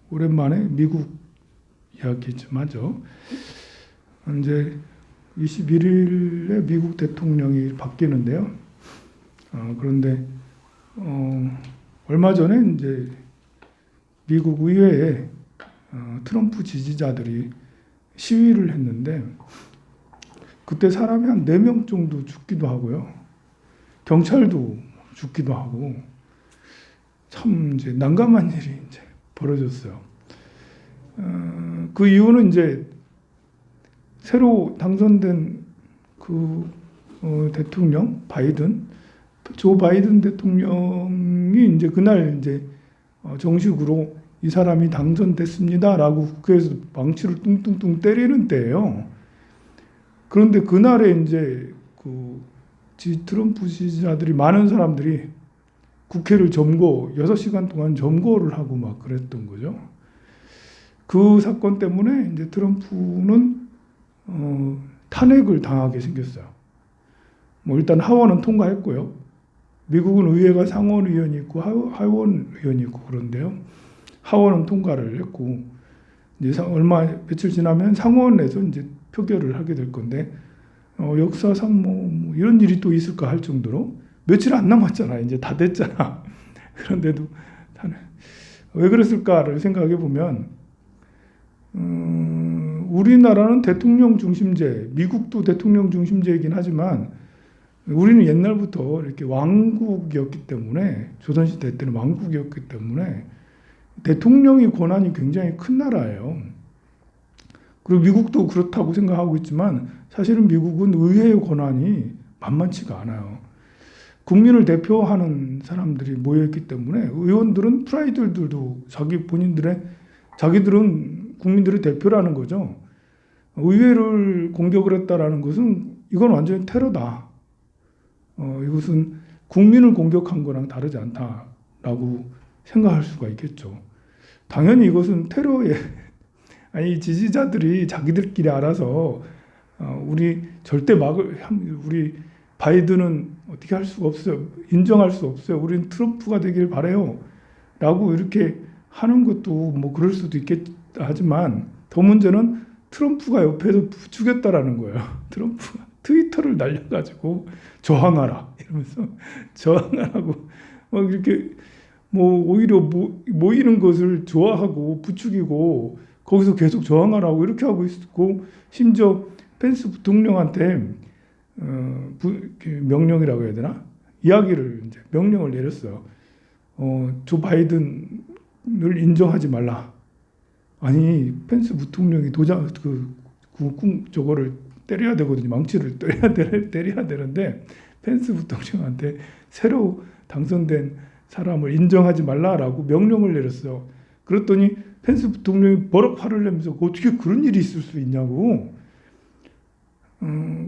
오랜만에 미국 이야기 좀 하죠. 이제 21일에 미국 대통령이 바뀌는데요. 그런데 얼마 전에 이제 미국 의회에 트럼프 지지자들이 시위를 했는데 그때 사람이 한 4명 정도 죽기도 하고요. 경찰도 죽기도 하고 참 이제 난감한 일이 이제 벌어졌어요. 그 이유는 이제 새로 당선된 대통령 조 바이든 대통령이 이제 그날 이제 정식으로 이 사람이 당선됐습니다라고 국회에서 망치를 뚱뚱뚱 때리는 때예요. 그런데 그날에 이제 트럼프 지지자들이 많은 사람들이 국회를 6시간 동안 점거를 하고 막 그랬던 거죠. 그 사건 때문에 이제 트럼프는 탄핵을 당하게 생겼어요. 일단 하원은 통과했고요. 미국은 의회가 상원의원이 있고 하원의원이 있고 그런데요. 하원은 통과를 했고 이제 며칠 지나면 상원에서 이제 표결을 하게 될 건데 역사상 뭐 이런 일이 또 있을까 할 정도로 며칠 안 남았잖아. 이제 다 됐잖아. 그런데도 왜 그랬을까를 생각해 보면 우리나라는 대통령 중심제, 미국도 대통령 중심제이긴 하지만 우리는 옛날부터 이렇게 왕국이었기 때문에 조선시대 때는 왕국이었기 때문에 대통령의 권한이 굉장히 큰 나라예요. 그리고 미국도 그렇다고 생각하고 있지만 사실은 미국은 의회의 권한이 만만치가 않아요. 국민을 대표하는 사람들이 모여있기 때문에 의원들은 프라이들도 자기들은 국민들의 대표라는 거죠. 의회를 공격을 했다라는 것은 이건 완전히 테러다. 이것은 국민을 공격한 거랑 다르지 않다라고 생각할 수가 있겠죠. 당연히 이것은 테러에 아니 지지자들이 자기들끼리 알아서 우리 바이든은 어떻게 할 수가 없어요. 인정할 수 없어요. 우리는 트럼프가 되길 바래요. 라고 이렇게 하는 것도 뭐 그럴 수도 있겠 하지만 더 문제는 트럼프가 옆에서 부추겼다라는 거예요. 트럼프가 트위터를 날려가지고 저항하라 이러면서 저항하라고 막 이렇게 오히려 모이는 것을 좋아하고 부추기고 거기서 계속 저항하라고 이렇게 하고 있고 심지어 펜스 부통령한테 명령이라고 해야 되나? 명령을 내렸어요. 조 바이든을 인정하지 말라. 아니 펜스 부통령이 저거를 때려야 되거든요. 망치를 때려야 되는데 펜스 부통령한테 새로 당선된 사람을 인정하지 말라라고 명령을 내렸어요. 그랬더니 펜스 부통령이 버럭 화를 내면서 어떻게 그런 일이 있을 수 있냐고.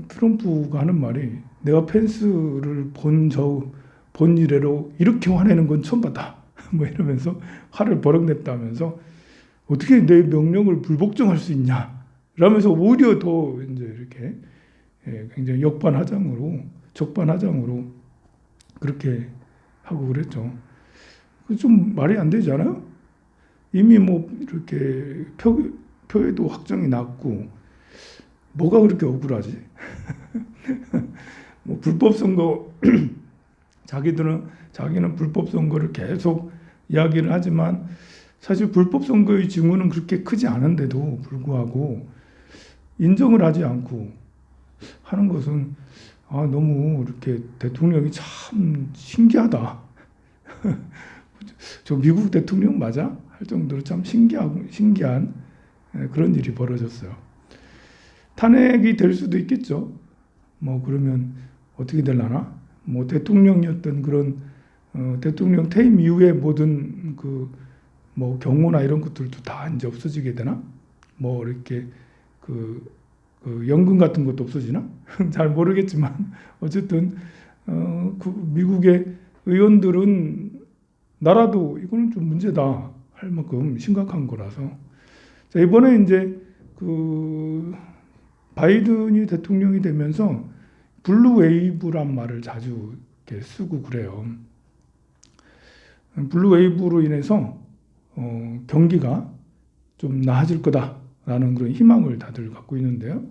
트럼프가 하는 말이 내가 펜스를 본 이래로 이렇게 화내는 건 처음 봤다. 뭐 이러면서 화를 버럭 냈다면서 어떻게 내 명령을 불복종할 수 있냐. 라면서 오히려 더 이제 이렇게 굉장히 적반하장으로 그렇게 하고 그랬죠. 좀 말이 안 되잖아요. 이미 이렇게 표에도 확정이 났고 뭐가 그렇게 억울하지? 불법 선거 자기는 불법 선거를 계속 이야기를 하지만 사실 불법 선거의 징후는 그렇게 크지 않은데도 불구하고 인정을 하지 않고 하는 것은 너무 이렇게 대통령이 참 신기하다. 저 미국 대통령 맞아? 할 정도로 참 신기한 그런 일이 벌어졌어요. 탄핵이 될 수도 있겠죠. 그러면 어떻게 되려나? 대통령이었던 그런 대통령 퇴임 이후에 모든 경호나 이런 것들도 다 이제 없어지게 되나? 이렇게 연금 같은 것도 없어지나? 잘 모르겠지만 어쨌든 미국의 의원들은 나라도 이거는 좀 문제다 할 만큼 심각한 거라서 자, 이번에 이제 바이든이 대통령이 되면서 블루 웨이브란 말을 자주 이렇게 쓰고 그래요. 블루 웨이브로 인해서 경기가 좀 나아질 거다라는 그런 희망을 다들 갖고 있는데요.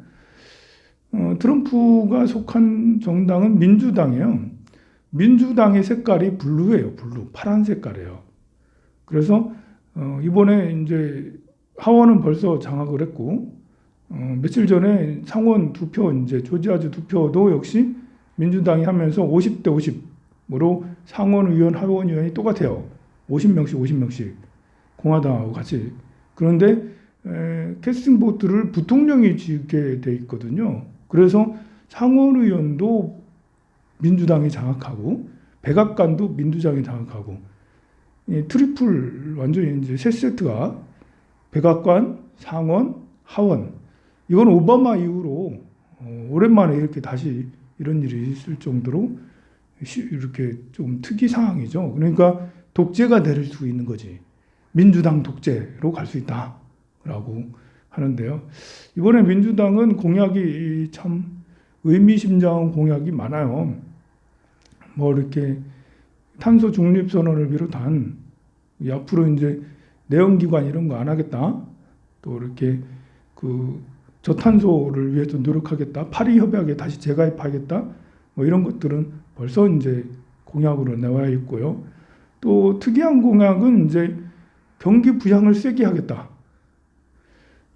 트럼프가 속한 정당은 민주당이에요. 민주당의 색깔이 블루예요. 블루, 파란 색깔이에요. 그래서 이번에 이제 하원은 벌써 장악을 했고, 며칠 전에 상원 투표, 이제 조지아주 투표도 역시 민주당이 하면서 50대 50으로 상원 의원, 하원 의원이 똑같아요. 50명씩 50명씩 공화당하고 같이. 그런데 캐스팅 보트를 부통령이 지게 돼 있거든요. 그래서 상원 의원도 민주당이 장악하고 백악관도 민주당이 장악하고 이 트리플 완전히 이제 세 세트가 백악관, 상원, 하원. 이건 오바마 이후로 오랜만에 이렇게 다시 이런 일이 있을 정도로 이렇게 좀 특이 상황이죠. 그러니까 독재가 될 수 있는 거지. 민주당 독재로 갈 수 있다라고 하는데요. 이번에 민주당은 공약이 참 의미심장한 공약이 많아요. 뭐 이렇게 탄소 중립 선언을 비롯한 앞으로 이제 내연기관 이런 거 안 하겠다. 또 이렇게 그 저탄소를 위해서 노력하겠다. 파리 협약에 다시 재가입하겠다. 뭐 이런 것들은 벌써 이제 공약으로 나와 있고요. 또 특이한 공약은 이제 경기 부양을 세게 하겠다.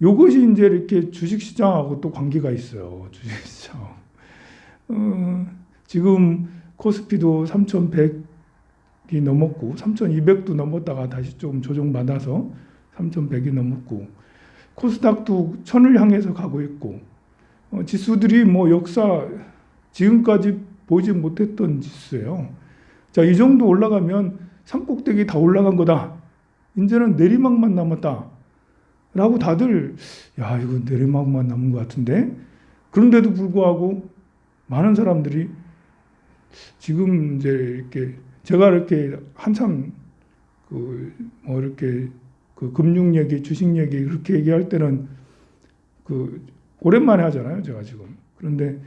요것이 이제 이렇게 주식시장하고 또 관계가 있어요. 주식시장. 지금 코스피도 3,100이 넘었고 3,200도 넘었다가 다시 좀 조정받아서 3,100이 넘었고 코스닥도 1,000을 향해서 가고 있고 지수들이 뭐 역사 지금까지 보지 못했던 지수예요. 자, 이 정도 올라가면 산꼭대기 다 올라간 거다. 이제는 내리막만 남았다. 라고 다들 야, 이거 내리막만 남은 것 같은데. 그런데도 불구하고 많은 사람들이 지금 이제 이렇게 제가 이렇게 한참 뭐 이렇게 그 금융 얘기, 주식 얘기 이렇게 얘기할 때는 오랜만에 하잖아요, 제가 지금. 그런데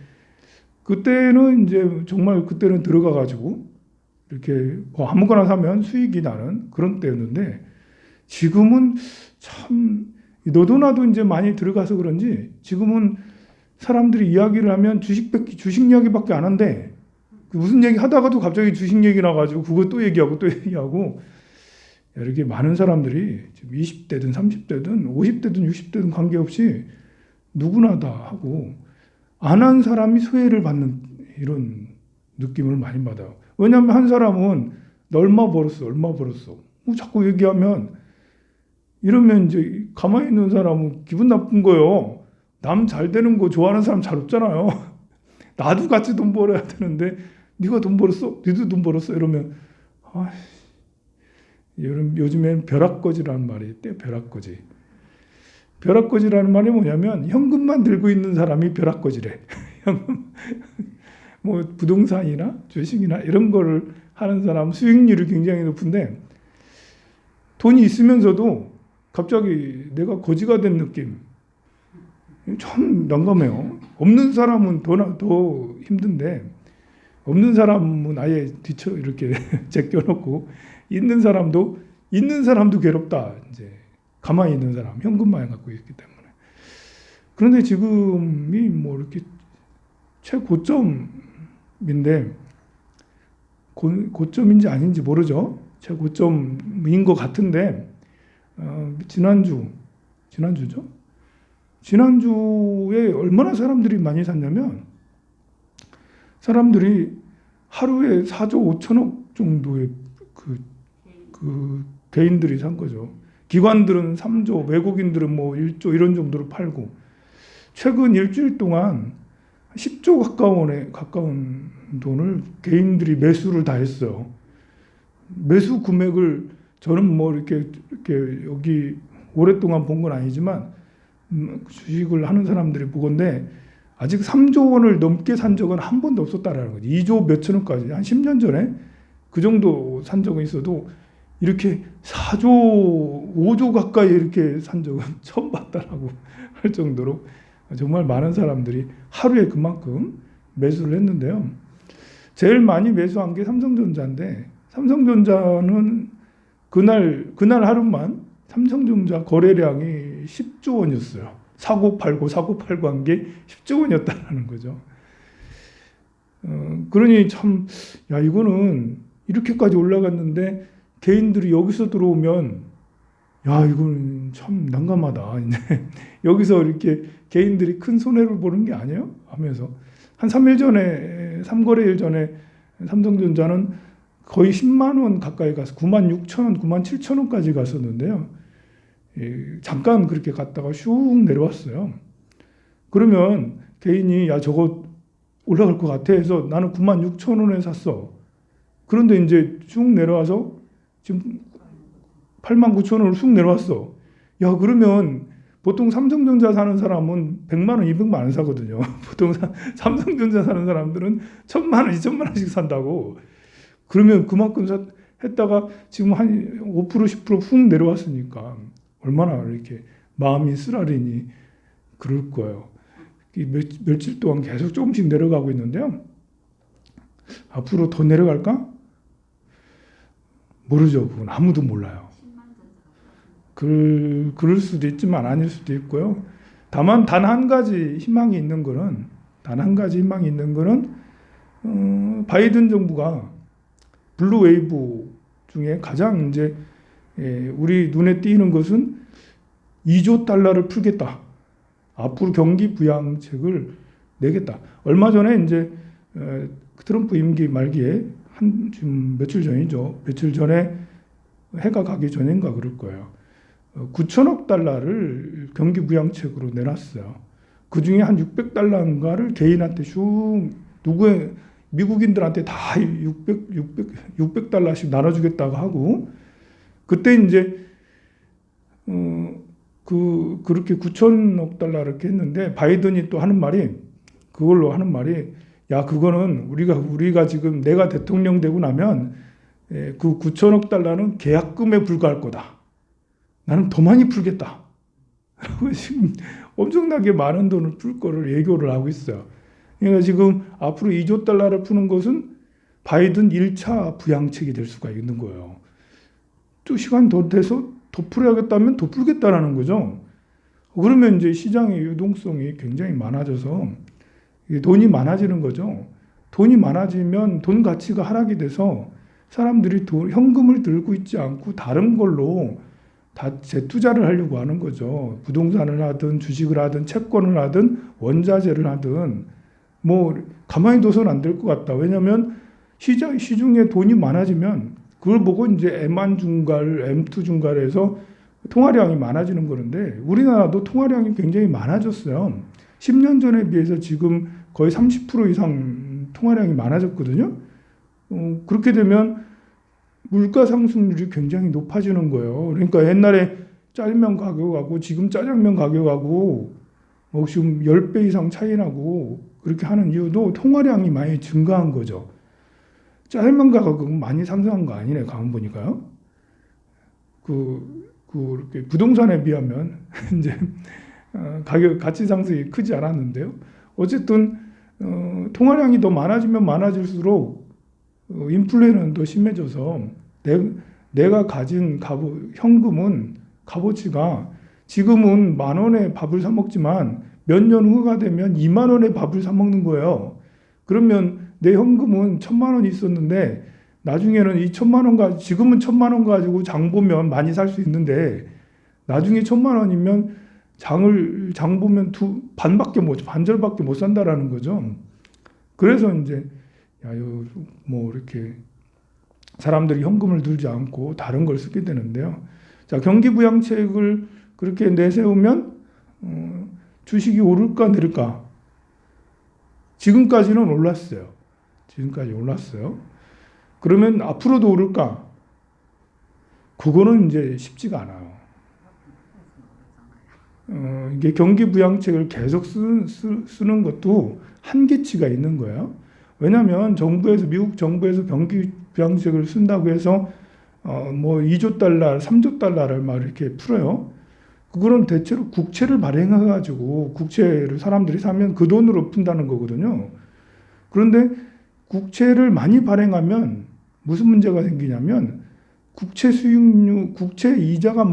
그때는 이제 정말 그때는 들어가 가지고 이렇게 뭐 아무거나 사면 수익이 나는 그런 때였는데 지금은 참 너도 나도 이제 많이 들어가서 그런지 지금은 사람들이 이야기를 하면 주식 이야기밖에 안 한대. 무슨 얘기 하다가도 갑자기 주식 얘기 나가지고 그거 또 얘기하고 또 얘기하고 이렇게 많은 사람들이 지금 20대든 30대든 50대든 60대든 관계없이 누구나 다 하고 안 한 사람이 소외를 받는 이런 느낌을 많이 받아요. 왜냐하면 한 사람은 너 얼마 벌었어 자꾸 얘기하면 이러면 이제 가만히 있는 사람은 기분 나쁜 거예요. 남 잘 되는 거 좋아하는 사람 잘 없잖아요. 나도 같이 돈 벌어야 되는데 네가 돈 벌었어? 니도 돈 벌었어? 이러면 요즘엔 벼락거지라는 말이 있대요. 벼락거지. 벼락거지라는 말이 뭐냐면 현금만 들고 있는 사람이 벼락거지래. 뭐 부동산이나 주식이나 이런 거를 하는 사람 수익률이 굉장히 높은데 돈이 있으면서도 갑자기 내가 거지가 된 느낌. 참 난감해요. 없는 사람은 더 힘든데 없는 사람은 아예 뒤쳐 이렇게 제껴놓고 있는 사람도 괴롭다. 이제 가만히 있는 사람 현금만 갖고 있기 때문에. 그런데 지금이 뭐 이렇게 최고점인데 고점인지 아닌지 모르죠. 최고점인 것 같은데 지난주죠. 지난주에 얼마나 사람들이 많이 샀냐면 사람들이 하루에 4조 5천억 정도의 그 개인들이 산 거죠. 기관들은 3조, 외국인들은 뭐 1조 이런 정도로 팔고 최근 일주일 동안 10조 가까운 돈을 개인들이 매수를 다 했어요. 매수 금액을 저는 뭐 이렇게 여기 오랫동안 본 건 아니지만 주식을 하는 사람들이 보건데 아직 3조 원을 넘게 산 적은 한 번도 없었다라는 거죠. 2조 몇천억까지 한 10년 전에 그 정도 산 적은 있어도 이렇게 4조, 5조 가까이 이렇게 산 적은 처음 봤다라고 할 정도로 정말 많은 사람들이 하루에 그만큼 매수를 했는데요. 제일 많이 매수한 게 삼성전자인데 삼성전자는 그날 하루만 삼성전자 거래량이 10조 원이었어요. 사고 팔고 한 게 10조 원이었다는 거죠. 그러니 참, 야, 이거는 이렇게까지 올라갔는데 개인들이 여기서 들어오면, 야, 이거는 참 난감하다. 이제 여기서 이렇게 개인들이 큰 손해를 보는 게 아니에요? 하면서 한 3일 전에, 3거래일 전에 삼성전자는 거의 10만 원 가까이 가서 9만 6천 원, 9만 7천 원까지 갔었는데요. 잠깐 그렇게 갔다가 슉 내려왔어요. 그러면 개인이 야, 저거 올라갈 것 같아 해서 나는 9만 6천 원에 샀어. 그런데 이제 쭉 내려와서 지금 8만 9천 원으로 쑥 내려왔어. 야, 그러면 보통 삼성전자 사는 사람은 100만 원, 200만 원 사거든요. 보통 삼성전자 사는 사람들은 1000만 원, 2000만 원씩 산다고. 그러면 그만큼 했다가 지금 한 5%, 10%훅 내려왔으니까 얼마나 이렇게 마음이 쓰라리니 그럴 거예요. 며칠 동안 계속 조금씩 내려가고 있는데요. 앞으로 더 내려갈까? 모르죠. 그건 아무도 몰라요. 그럴 수도 있지만 아닐 수도 있고요. 다만 단 한 가지 희망이 있는 거는 바이든 정부가 블루 웨이브 중에 가장 이제 우리 눈에 띄는 것은 2조 달러를 풀겠다. 앞으로 경기 부양책을 내겠다. 얼마 전에 이제 트럼프 임기 말기에 지금 며칠 전이죠. 며칠 전에 해가 가기 전인가 그럴 거예요. 9천억 달러를 경기 부양책으로 내놨어요. 그 중에 한 600달러인가를 개인한테 미국인들한테 다 600달러씩 나눠주겠다고 하고, 그때 이제, 그렇게 9천억 달러 이렇게 했는데, 바이든이 또 그걸로 하는 말이, 야, 그거는 우리가 지금 내가 대통령 되고 나면, 그 9천억 달러는 계약금에 불과할 거다. 나는 더 많이 풀겠다. 지금 엄청나게 많은 돈을 풀 거를 예고를 하고 있어요. 그러니까 지금 앞으로 2조 달러를 푸는 것은 바이든 1차 부양책이 될 수가 있는 거예요. 또 시간 더 돼서 더 풀어야겠다면 더 풀겠다라는 거죠. 그러면 이제 시장의 유동성이 굉장히 많아져서 돈이 많아지는 거죠. 돈이 많아지면 돈 가치가 하락이 돼서 사람들이 현금을 들고 있지 않고 다른 걸로 다 재투자를 하려고 하는 거죠. 부동산을 하든 주식을 하든 채권을 하든 원자재를 하든 뭐 가만히 둬서는 안 될 것 같다. 왜냐하면 시중에 돈이 많아지면 그걸 보고 이제 M1 중괄, M2 중괄해서 통화량이 많아지는 거는데 우리나라도 통화량이 굉장히 많아졌어요. 10년 전에 비해서 지금 거의 30% 이상 통화량이 많아졌거든요. 그렇게 되면 물가 상승률이 굉장히 높아지는 거예요. 그러니까 옛날에 짜장면 가격하고 지금 짜장면 가격하고 지금 10배 이상 차이 나고 그렇게 하는 이유도 통화량이 많이 증가한 거죠. 짜장면 가격은 많이 상승한 거 아니네, 가만 보니까요. 이렇게 부동산에 비하면 이제 가격 가치 상승이 크지 않았는데요. 어쨌든 통화량이 더 많아지면 많아질수록 인플레는 더 심해져서 내가 가진 현금은 값어치가 지금은 10,000원에 밥을 사 먹지만 몇 년 후가 되면 20,000원에 밥을 사 먹는 거예요. 그러면 내 현금은 1,000,000원이 있었는데 나중에는 지금은 1,000,000원 가지고 장 보면 많이 살 수 있는데 나중에 1,000,000원이면 장 보면 반절밖에 못 산다라는 거죠. 그래서 이제 이렇게 사람들이 현금을 들지 않고 다른 걸 쓰게 되는데요. 자, 경기 부양책을 그렇게 내세우면 주식이 오를까 내릴까? 지금까지는 올랐어요. 지금까지 올랐어요. 그러면 앞으로도 오를까? 그거는 이제 쉽지가 않아요. 이게 경기 부양책을 계속 쓰는 것도 한계치가 있는 거예요. 왜냐하면 미국 정부에서 경기 부양책을 쓴다고 해서 2조 달러, 3조 달러를 막 이렇게 풀어요. 그거는 대체로 국채를 발행해가지고 국채를 사람들이 사면 그 돈으로 푼다는 거거든요. 그런데 국채를 많이 발행하면 무슨 문제가 생기냐면 국채 수익률, 국채 이자가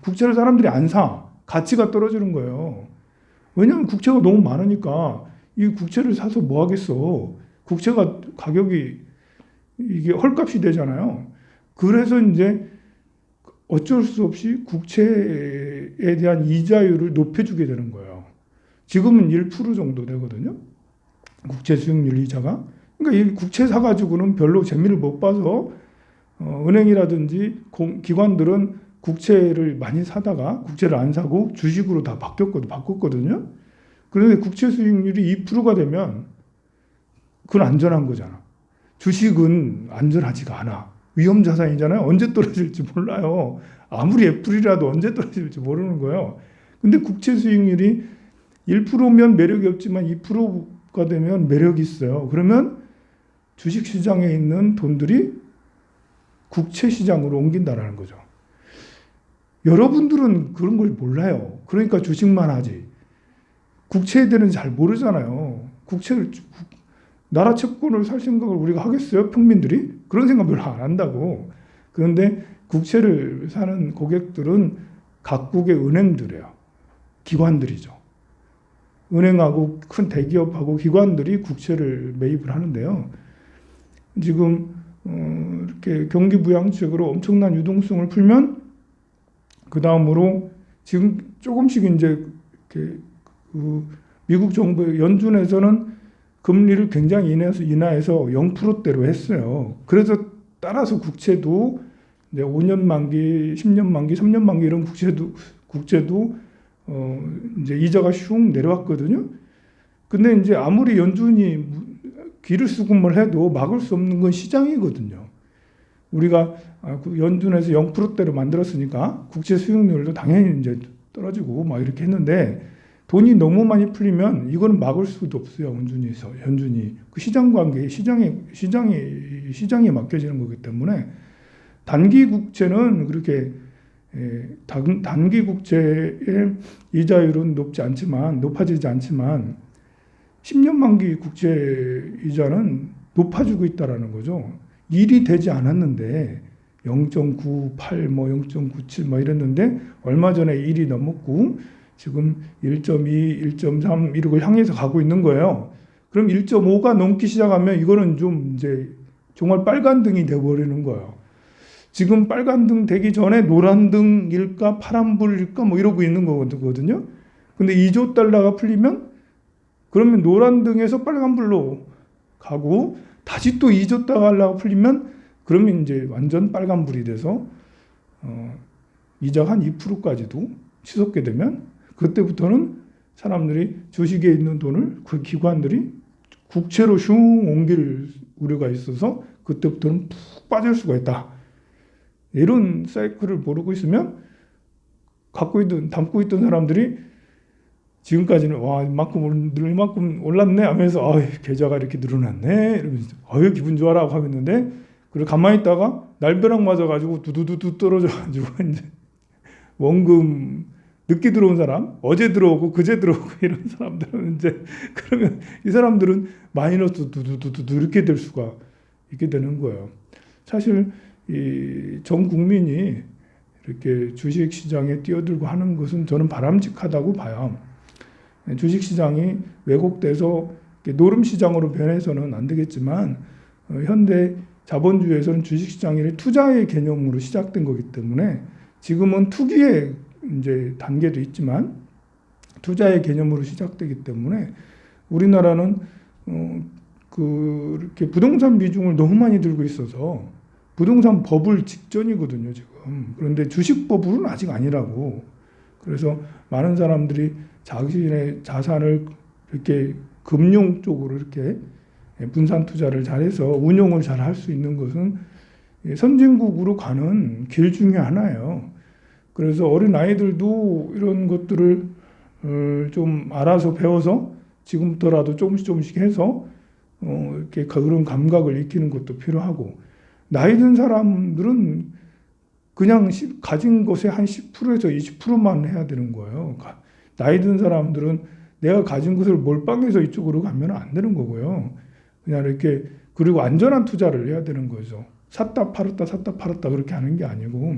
국채를 사람들이 안 사. 가치가 떨어지는 거예요. 왜냐하면 국채가 너무 많으니까 이 국채를 사서 뭐 하겠어. 국채가 가격이 이게 헐값이 되잖아요. 그래서 이제 어쩔 수 없이 국채에 대한 이자율을 높여주게 되는 거예요. 지금은 1% 정도 되거든요. 국채 수익률 이자가. 그러니까 이 국채 사가지고는 별로 재미를 못 봐서 은행이라든지 기관들은 국채를 많이 사다가 국채를 안 사고 주식으로 다 바꿨거든요. 그런데 국채 수익률이 2%가 되면 그건 안전한 거잖아. 주식은 안전하지가 않아. 위험 자산이잖아요. 언제 떨어질지 몰라요. 아무리 애플이라도 언제 떨어질지 모르는 거예요. 근데 국채 수익률이 1%면 매력이 없지만 2%가 되면 매력이 있어요. 그러면 주식 시장에 있는 돈들이 국채 시장으로 옮긴다라는 거죠. 여러분들은 그런 걸 몰라요. 그러니까 주식만 하지. 국채에 대해서는 잘 모르잖아요. 나라 채권을 살 생각을 우리가 하겠어요? 평민들이? 그런 생각 별로 안 한다고. 그런데 국채를 사는 고객들은 각국의 은행들이에요. 기관들이죠. 은행하고 큰 대기업하고 기관들이 국채를 매입을 하는데요. 지금 이렇게 경기 부양책으로 엄청난 유동성을 풀면 그 다음으로 지금 조금씩 이제 이렇게 미국 정부 연준에서는 금리를 굉장히 인하해서 0%대로 했어요. 그래서 따라서 국채도 이제 5년 만기, 10년 만기, 3년 만기 이런 국채도 이제 이자가 슝 내려왔거든요. 근데 이제 아무리 연준이 귀를 쓰고뭘 해도 막을 수 없는 건 시장이거든요. 우리가 연준에서 0%대로 만들었으니까 국채 수익률도 당연히 이제 떨어지고 막 이렇게 했는데 돈이 너무 많이 풀리면 이거는 막을 수도 없어요. 연준이 그 시장 관계, 시장에 맡겨지는 거기 때문에 단기 국채는 그렇게 단기 국채의 이자율은 높아지지 않지만 10년 만기 국채 이자는 높아지고 있다라는 거죠. 일이 되지 않았는데 0.98, 0.97 이랬는데 얼마 전에 1이 넘었고 지금 1.2, 1.3 이렇게 향해서 가고 있는 거예요. 그럼 1.5가 넘기 시작하면 이거는 좀 이제 정말 빨간 등이 돼버리는 거예요. 지금 빨간 등 되기 전에 노란 등일까 파란 불일까 이러고 있는 거거든요. 근데 2조 달러가 풀리면 그러면 노란 등에서 빨간 불로 가고 다시 또 2조 달러가 풀리면 그러면 이제 완전 빨간 불이 돼서 이자가 한 2%까지도 치솟게 되면 그때부터는 사람들이 주식에 있는 돈을 그 기관들이 국채로 슝 옮길 우려가 있어서 그때부터는 푹 빠질 수가 있다. 이런 사이클을 모르고 있으면 담고 있던 사람들이 지금까지는 와 이만큼 올랐네 하면서 계좌가 이렇게 늘어났네 이러면서 기분 좋아라고 하고 있는데 그리고 가만히 있다가 날벼락 맞아가지고 두두두두 떨어져가지고 이제 원금 늦게 들어온 사람, 어제 들어오고 그제 들어오고 이런 사람들은 이제 그러면 이 사람들은 마이너스 두두두두 이렇게 될 수가 있게 되는 거예요. 사실 이 전 국민이 이렇게 주식 시장에 뛰어들고 하는 것은 저는 바람직하다고 봐요. 주식 시장이 왜곡돼서 노름 시장으로 변해서는 안 되겠지만 현대 자본주의에서는 주식 시장이 투자의 개념으로 시작된 거기 때문에 지금은 투기의 이제 단계도 있지만 투자의 개념으로 시작되기 때문에 우리나라는 이렇게 부동산 비중을 너무 많이 들고 있어서 부동산 버블 직전이거든요 지금. 그런데 주식 버블은 아직 아니라고. 그래서 많은 사람들이 자신의 자산을 이렇게 금융 쪽으로 이렇게 분산 투자를 잘해서 운용을 잘 할 수 있는 것은 선진국으로 가는 길 중에 하나예요. 그래서 어린 아이들도 이런 것들을 좀 알아서 배워서 지금부터라도 조금씩 해서 이렇게 그런 감각을 익히는 것도 필요하고 나이 든 사람들은 그냥 가진 것의 한 10%에서 20%만 해야 되는 거예요. 나이 든 사람들은 내가 가진 것을 몰빵해서 이쪽으로 가면 안 되는 거고요. 그냥 이렇게 그리고 안전한 투자를 해야 되는 거죠. 샀다 팔았다 그렇게 하는 게 아니고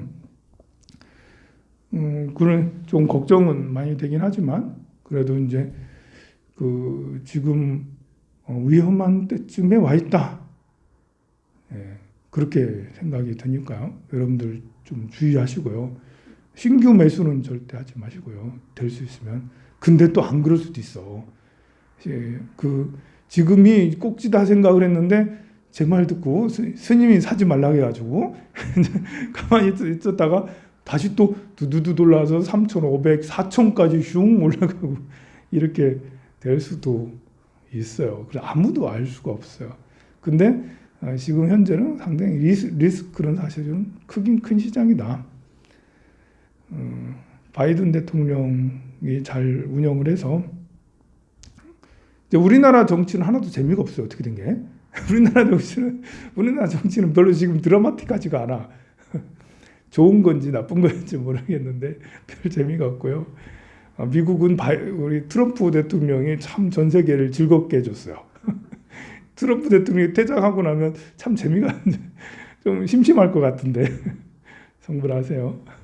그런 좀 걱정은 많이 되긴 하지만 그래도 이제 그 지금 위험한 때쯤에 와 있다. 예, 그렇게 생각이 드니까요. 여러분들 좀 주의하시고요. 신규 매수는 절대 하지 마시고요. 될 수 있으면. 근데 또 안 그럴 수도 있어. 그 지금이 꼭지다 생각을 했는데 제 말 듣고 스님이 사지 말라고 해가지고 가만히 있었다가 다시 또 두두두 돌아서 3,500, 4,000까지 슝 올라가고 이렇게 될 수도 있어요. 그래서 아무도 알 수가 없어요. 근데 지금 현재는 상당히 리스크는 사실은 크긴 큰 시장이다. 바이든 대통령이 잘 운영을 해서 이제 우리나라 정치는 하나도 재미가 없어요. 어떻게 된 게? 우리나라 정치는 별로 지금 드라마틱하지가 않아. 좋은 건지 나쁜 건지 모르겠는데 별 재미가 없고요. 미국은 우리 트럼프 대통령이 참 전 세계를 즐겁게 해줬어요. 트럼프 대통령이 퇴장하고 나면 참 재미가 좀 심심할 것 같은데 성불하세요.